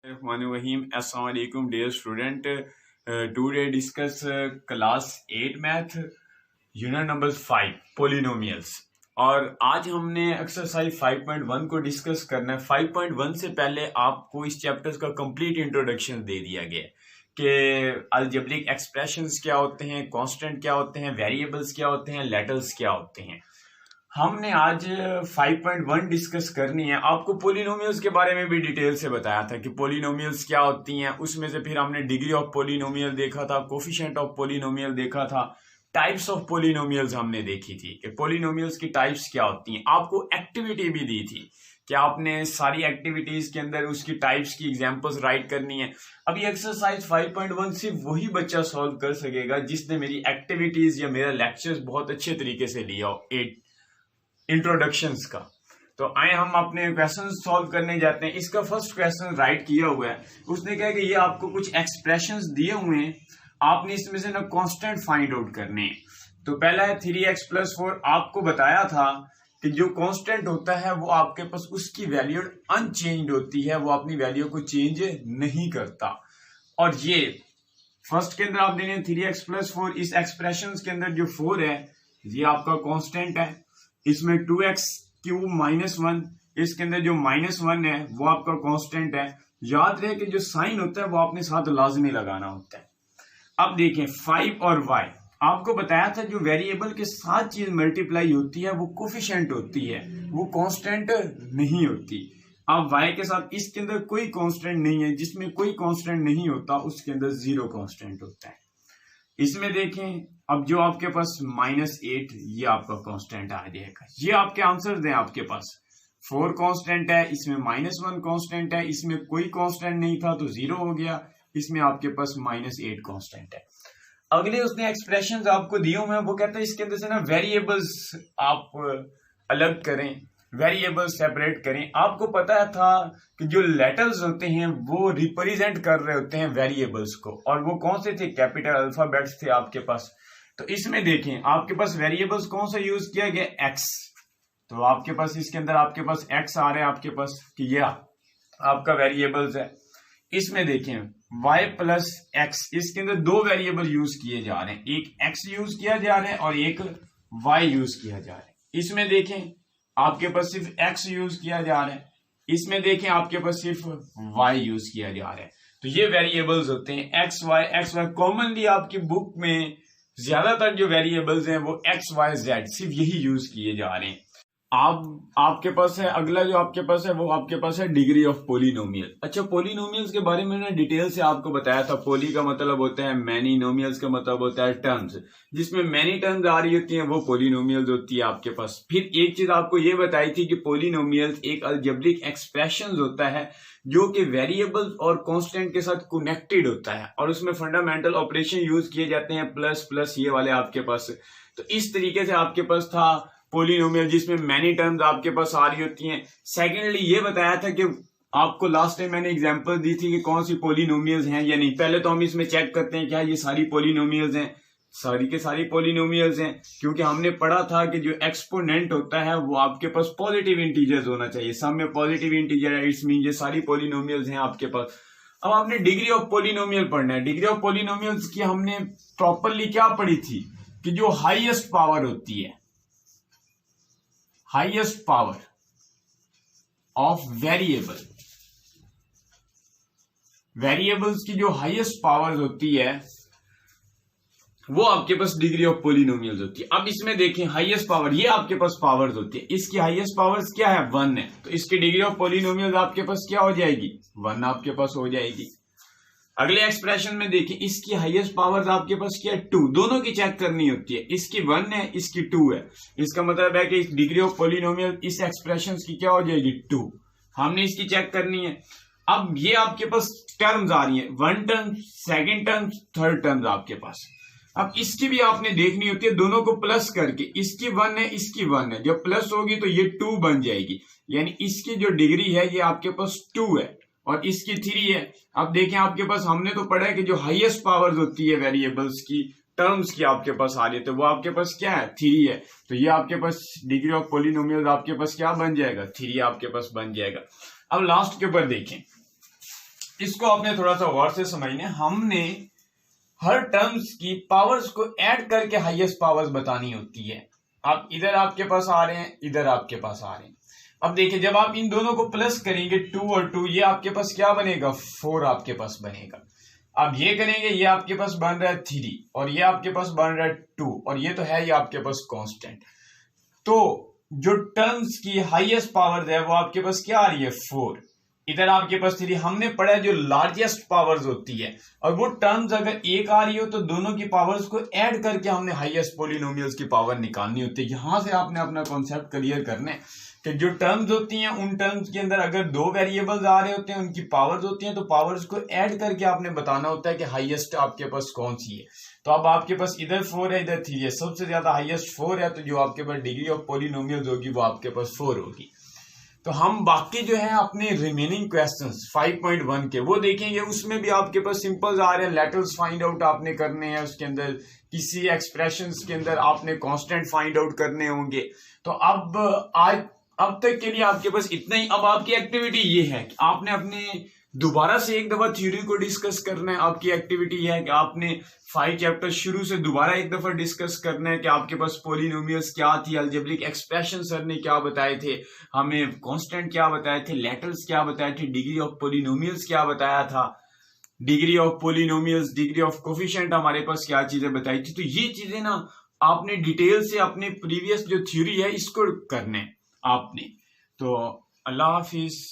Rahim. Assalamu alaikum dear student. Today discuss class 8 math unit number 5 polynomials. और आज हमने exercise 5.1 को discuss करना है। 5.1 से पहले आपको इस चैप्टर का कंप्लीट इंट्रोडक्शन दे दिया गया कि अलजेब्रिक एक्सप्रेशंस क्या होते हैं, कांस्टेंट क्या होते हैं, वेरिएबल्स क्या होते हैं, लेटर्स क्या होते हैं। हमने आज 5.1 डिस्कस करनी है। आपको पोलिनोमियल्स के बारे में भी डिटेल से बताया था कि पोलिनोमियल्स क्या होती हैं। उसमें से फिर हमने डिग्री ऑफ पोलिनोमियल देखा था, कोफिशिएंट ऑफ पोलिनोमियल देखा था, टाइप्स ऑफ पोलिनोमियल्स हमने देखी थी कि पोलिनोमियल्स की टाइप्स क्या होती हैं। आपको एक्टिविटी भी दी थी कि आपने सारी एक्टिविटीज के अंदर उसकी टाइप्स की एग्जांपल्स राइट करनी है। अभी एक्सरसाइज 5.1 सिर्फ वही बच्चा सॉल्व कर सकेगा जिसने मेरी एक्टिविटीज या मेरा लेक्चर्स बहुत अच्छे तरीके से लिया हो 8 इंट्रोडक्शंस का। तो आए हम अपने क्वेश्चन सॉल्व करने जाते हैं। इसका फर्स्ट क्वेश्चन राइट किया हुआ है। उसने कहा कि ये आपको कुछ एक्सप्रेशंस दिए हुए हैं, आपने इसमें से ना कांस्टेंट फाइंड आउट करने हैं। तो पहला है 3x+4। आपको बताया था कि जो कांस्टेंट होता है वो आपके पास उसकी वैल्यू अनचेंज होती है, वो अपनी वैल्यू को चेंज नहीं करता। और ये फर्स्ट के अंदर आप देंगे 3x+4। इस एक्सप्रेशन के अंदर जो 4 है ये आपका कांस्टेंट है। इसमें 2x³ -1, इसके अंदर जो -1 है वो आपका कांस्टेंट है। याद रहे कि जो साइन होता है वो आपने साथ लाजमी लगाना होता है। अब देखें 5 और y, आपको बताया था जो वेरिएबल के साथ चीज मल्टीप्लाई होती है वो कोफिशिएंट होती है, वो कांस्टेंट नहीं होती। अब y के साथ इसके अंदर कोई कांस्टेंट नहीं है, जिसमें कोई कांस्टेंट नहीं होता उसके अंदर 0 कांस्टेंट होता है। इसमें देखें अब जो आपके पास -8 ये आपका कांस्टेंट आ जाएगा। ये आपके आंसर दें, आपके पास 4 कांस्टेंट है, इसमें -1 कांस्टेंट है, इसमें कोई कांस्टेंट नहीं था तो 0 हो गया, इसमें आपके पास -8 कांस्टेंट है। अगले उसने एक्सप्रेशंस आपको दिए हुए हैं, वो कहता है इसके अंदर से ना वेरिएबल्स आप अलग करें, वेरिएबल सेपरेट करें। आपको पता था कि जो लेटर्स होते हैं वो रिप्रेजेंट कर रहे होते हैं वेरिएबल्स को, और वो कौन से थे, कैपिटल अल्फाबेट्स थे आपके पास। तो इसमें देखें आपके पास वेरिएबल्स कौन सा यूज किया गया, x। तो आपके पास इसके अंदर आपके पास x आ रहा है आपके पास कि ये आपका वेरिएबल्स है। इसमें देखें y+x, इसके अंदर 2 वेरिएबल यूज किए जा रहे हैं, एक x यूज किया जा रहा है और एक y यूज किया जा रहा है। इसमें देखें आपके पास सिर्फ x यूज किया जा रहा है, इसमें देखें आपके पास सिर्फ y यूज किया जा रहा है। तो ये वेरिएबल्स होते हैं x y। कॉमनली आपकी बुक में ज्यादातर जो वेरिएबल्स हैं वो x y z सिर्फ यही यूज किए जा रहे हैं। आपके पास है अगला जो आपके पास है वो आपके पास है डिग्री ऑफ पोलिनोमियल। अच्छा, पोलिनोमियल्स के बारे में मैंने डिटेल से आपको बताया था। पोली का मतलब होता है मैनी, नोमियल्स का मतलब होता है टर्म्स। जिसमें मैनी टर्म्स आ रही होती हैं वो पोलिनोमियल्स होती है आपके पास। फिर एक चीज आपको ये बताई थी कि पोलिनोमियल्स एक अलजेब्रिक एक्सप्रेशन होता है जो कि वेरिएबल्स और कांस्टेंट के साथ कनेक्टेड होता है, और उसमें फंडामेंटल ऑपरेशन यूज किए जाते हैं, प्लस प्लस ये वाले आपके पास। तो इस तरीके से आपके पास था पोलिनोमियल जिसमें मैनी टर्म्स आपके पास आ रही होती हैं। सेकेंडली ये बताया था कि आपको लास्ट टाइम मैंने एग्जांपल दी थी कि कौन सी पोलिनोमियल्स हैं या नहीं। पहले तो हम इसमें चेक करते हैं क्या ये सारी पोलिनोमियल्स हैं, सारी के सारी पोलिनोमियल्स हैं, क्योंकि हमने पढ़ा था कि जो एक्सपोनेंट होता है वो आपके पास पॉजिटिव इंटीजर्स होना चाहिए। सम में पॉजिटिव इंटीजर है, इट्स मीन ये सारी पोलिनोमियल्स हैं आपके पास। अब आपने डिग्री ऑफ पोलिनोमियल पढ़ना है। डिग्री ऑफ पोलिनोमियल्स की हमने प्रॉपरली क्या पढ़ी थी कि जो हाईएस्ट पावर होती है, highest power of variable, variables की जो हाईएस्ट पावर होती है वो आपके पास डिग्री ऑफ पोलिनोमियल्स होती है। अब इसमें देखें हाईएस्ट पावर, ये आपके पास पावर्स होती है, इसकी हाईएस्ट पावर्स क्या है, 1 है। तो इसकी डिग्री ऑफ पोलिनोमियल्स आपके पास क्या हो जाएगी, 1 आपके पास हो जाएगी। अगले एक्सप्रेशन में देखिए इसकी हाईएस्ट पावर्स आपके पास क्या है, 2। दोनों की चेक करनी होती है, इसकी 1 है, इसकी 2 है। इसका मतलब है कि डिग्री ऑफ पोलिनोमियल इस एक्सप्रेशन की क्या हो जाएगी, 2। हमने इसकी चेक करनी है। अब ये आपके पास टर्म्स आ रही है, 1 term, second term, third term आपके पास। अब इसकी भी आपने देखनी होती है, दोनों को प्लस करके, इसकी 1 है, इसकी 1 है, जब प्लस होगी तो ये 2 बन जाएगी, यानी इसकी जो डिग्री है ये आपके पास 2 है और इसकी 3 है। अब देखें आपके पास हमने तो पढ़ा है कि जो हाईएस्ट पावर्स होती है वेरिएबल्स की, टर्म्स की आपके पास आ रही है, तो वो आपके पास क्या है, 3 है। तो ये आपके पास डिग्री ऑफ पोलिनोमियल आपके पास क्या बन जाएगा, 3 आपके पास बन जाएगा। अब लास्ट के ऊपर देखें इसको आपने थोड़ा सा गौर से समझना। हमने हर टर्म्स की पावर्स को ऐड करके हाईएस्ट पावर्स बतानी होती है। आप इधर आपके पास आ रहे हैं, इधर आपके पास आ रहे हैं। अब देखिए जब आप इन दोनों को प्लस करेंगे 2 और 2, ये आपके पास क्या बनेगा, 4 आपके पास बनेगा। अब ये करेंगे, ये आपके पास बन रहा है 3 और ये आपके पास बन रहा है 2 और ये तो है ये आपके पास कांस्टेंट। तो जो टर्म्स की हाईएस्ट पावर है वो आपके पास क्या आ रही है, 4। इधर आपके पास 3। हमने पढ़ा है जो लार्जेस्ट पावर्स होती है, और वो टर्म्स अगर एक आ रही हो तो दोनों की पावर्स को ऐड करके हमने हाईएस्ट पॉलिनोमियल्स की पावर निकालनी होती है। यहां से आपने अपना कॉन्सेप्ट क्लियर करना है कि जो टर्म्स होती हैं उन टर्म्स के अंदर अगर 2 वेरिएबल्स आ रहे होते हैं, उनकी पावर्स होती हैं, तो पावर्स को ऐड करके आपने बताना होता है कि हाईएस्ट आपके पास कौन सी है। तो अब आपके पास इधर 4 है, इधर 3 है, सबसे ज्यादा हाईएस्ट 4 है, तो जो आपके पास डिग्री ऑफ पॉलिनोमियल्स होगी वो आपके पास 4 होगी। तो हम बाकी जो है अपने रिमेनिंग क्वेश्चंस 5.1 के वो देखेंगे। उसमें भी आपके पास सिंपल आ रहे हैं, लेटर्स फाइंड आउट आपने करने हैं, उसके अंदर किसी एक्सप्रेशंस के अंदर आपने कांस्टेंट फाइंड आउट करने होंगे। तो अब तक के लिए आपके पास इतना ही। अब आपकी एक्टिविटी ये है कि आपने अपने दोबारा से एक दफा थ्योरी को डिस्कस करना है। आपकी एक्टिविटी यह है कि आपने 5 चैप्टर शुरू से दोबारा एक दफा डिस्कस करना है कि आपके पास पॉलिनोमियल्स क्या थी, अलजेब्रिक एक्सप्रेशन सर ने क्या बताए थे, हमें कांस्टेंट क्या बताए थे, लेटर्स क्या बताए थे, डिग्री ऑफ पॉलिनोमियल्स क्या बताया था, degree of polynomials, degree of coefficient हमारे पास क्या चीजें बताई थी। तो ये चीजें ना आपने डिटेल से अपने प्रीवियस जो थ्योरी है इसको करने आपने। तो अल्लाह हाफिज।